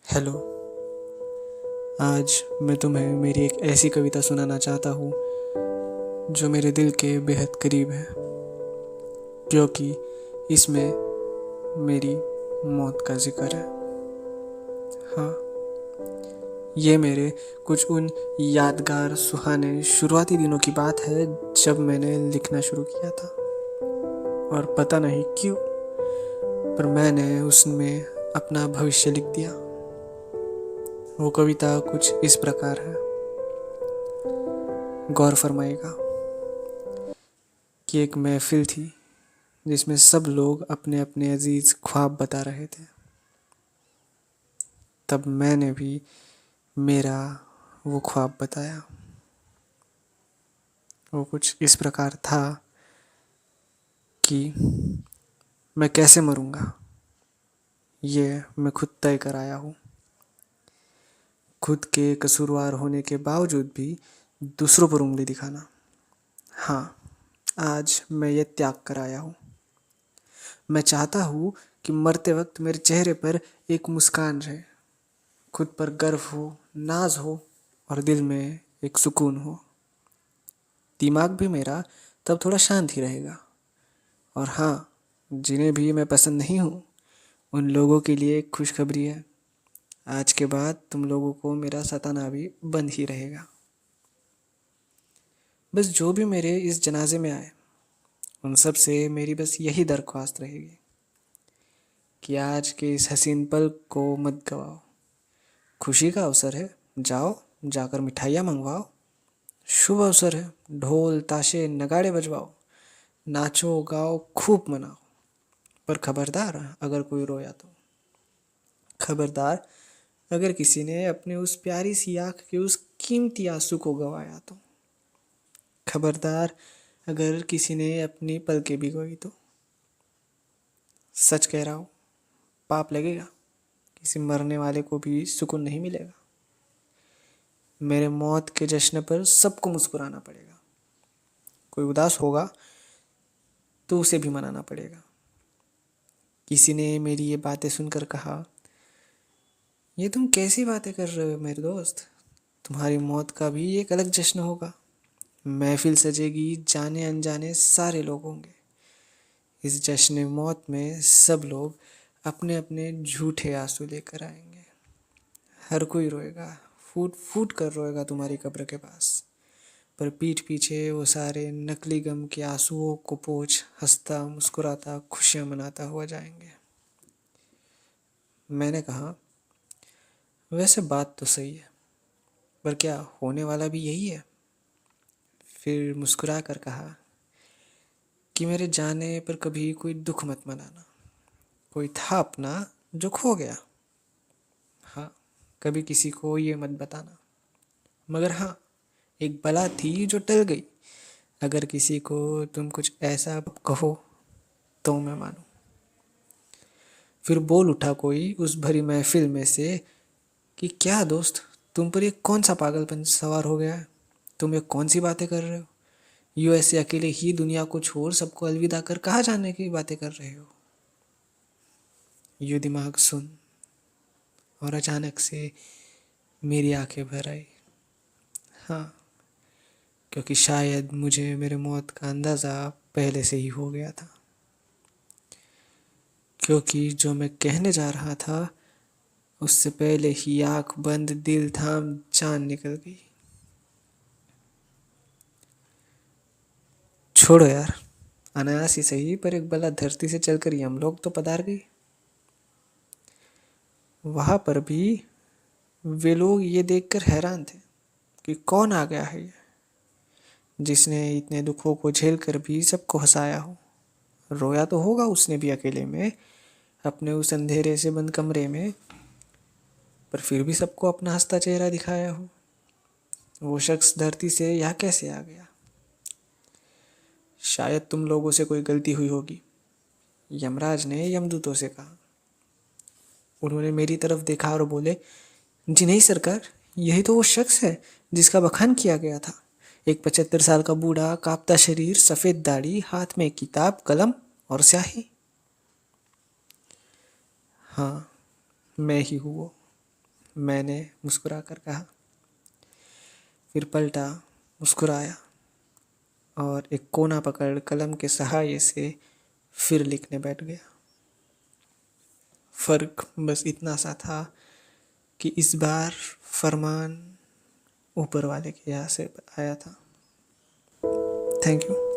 Hello. आज मैं तुम्हें मेरी एक ऐसी कविता सुनाना चाहता हूँ जो मेरे दिल के बेहद करीब है, क्योंकि इसमें मेरी मौत का जिक्र है। हाँ, ये मेरे कुछ उन यादगार सुहाने शुरुआती दिनों की बात है जब मैंने लिखना शुरू किया था। और पता नहीं क्यों, पर मैंने उसमें अपना भविष्य लिख दिया। वो कविता कुछ इस प्रकार है, गौर फरमाइएगा। कि एक महफिल थी जिसमें सब लोग अपने अपने अजीज ख्वाब बता रहे थे। तब मैंने भी मेरा वो ख्वाब बताया। वो कुछ इस प्रकार था कि मैं कैसे मरूंगा ये मैं खुद तय कर आया हूँ। खुद के कसूरवार होने के बावजूद भी दूसरों पर उंगली दिखाना। हाँ, आज मैं ये त्याग कर आया हूँ। मैं चाहता हूँ कि मरते वक्त मेरे चेहरे पर एक मुस्कान रहे, खुद पर गर्व हो, नाज हो और दिल में एक सुकून हो। दिमाग भी मेरा तब थोड़ा शांत ही रहेगा। और हाँ, जिन्हें भी मैं पसंद नहीं हूँ उन लोगों के लिए एक खुशखबरी है। आज के बाद तुम लोगों को मेरा सताना भी बंद ही रहेगा। बस जो भी मेरे इस जनाजे में आए उन सब से मेरी बस यही दरख्वास्त रहेगी कि आज के इस हसीन पल को मत गवाओ। खुशी का अवसर है, जाओ जाकर मिठाइयाँ मंगवाओ। शुभ अवसर है, ढोल ताशे नगाड़े बजवाओ, नाचो गाओ खूब मनाओ। पर खबरदार अगर कोई रोया तो, खबरदार अगर किसी ने अपने उस प्यारी सी आँख के उस कीमती आंसू को गवाया तो, खबरदार अगर किसी ने अपनी पलकें भिगोई तो। सच कह रहा हूँ, पाप लगेगा, किसी मरने वाले को भी सुकून नहीं मिलेगा। मेरे मौत के जश्न पर सबको मुस्कुराना पड़ेगा। कोई उदास होगा तो उसे भी मनाना पड़ेगा। किसी ने मेरी ये बातें सुनकर कहा, ये तुम कैसी बातें कर रहे हो मेरे दोस्त, तुम्हारी मौत का भी एक अलग जश्न होगा। महफिल सजेगी, जाने अनजाने सारे लोग होंगे। इस जश्न मौत में सब लोग अपने अपने झूठे आंसू लेकर आएंगे। हर कोई रोएगा, फूट फूट कर रोएगा तुम्हारी कब्र के पास। पर पीठ पीछे वो सारे नकली गम के आंसुओं को पोंछ हंसता मुस्कुराता खुशियां मनाता हुआ जाएंगे। मैंने कहा, वैसे बात तो सही है, पर क्या होने वाला भी यही है? फिर मुस्कुरा कर कहा कि मेरे जाने पर कभी कोई दुख मत मनाना। कोई था अपना जो खो गया। हाँ, कभी किसी को ये मत बताना। मगर हाँ, एक बला थी जो टल गई। अगर किसी को तुम कुछ ऐसा कहो तो मैं मानूं। फिर बोल उठा कोई उस भरी महफिल में से कि क्या दोस्त, तुम पर ये कौन सा पागलपन सवार हो गया है? तुम ये कौन सी बातें कर रहे हो? यूँ ऐसे अकेले ही दुनिया को छोड़ सबको अलविदा कर कहाँ जाने की बातें कर रहे हो? यूँ दिमाग सुन। और अचानक से मेरी आंखें भर आई। हाँ, क्योंकि शायद मुझे मेरे मौत का अंदाज़ा पहले से ही हो गया था। क्योंकि जो मैं कहने जा रहा था उससे पहले ही आंख बंद, दिल थाम, जान निकल गई। छोड़ो यार, अनायास ही सही पर एक बला धरती से चलकर यमलोक तो पधार गई। वहां पर भी वे लोग ये देखकर हैरान थे कि कौन आ गया है ये, जिसने इतने दुखों को झेल कर भी सबको हंसाया हो। रोया तो होगा उसने भी अकेले में, अपने उस अंधेरे से बंद कमरे में, पर फिर भी सबको अपना हंसता चेहरा दिखाया हो। वो शख्स धरती से यहाँ कैसे आ गया? शायद तुम लोगों से कोई गलती हुई होगी, यमराज ने यमदूतों से कहा। उन्होंने मेरी तरफ देखा और बोले, जी नहीं सरकार, यही तो वो शख्स है जिसका बखान किया गया था। एक 75 साल का बूढ़ा, कांपता शरीर, सफेद दाढ़ी, हाथ में एक किताब, कलम और स्याही। हाँ, मैं ही हूँ वो। मैंने मुस्कुरा कर कहा। फिर पलटा, मुस्कुराया और एक कोना पकड़ कलम के सहारे से फिर लिखने बैठ गया। फ़र्क बस इतना सा था कि इस बार फरमान ऊपर वाले के यहाँ से आया था। Thank you.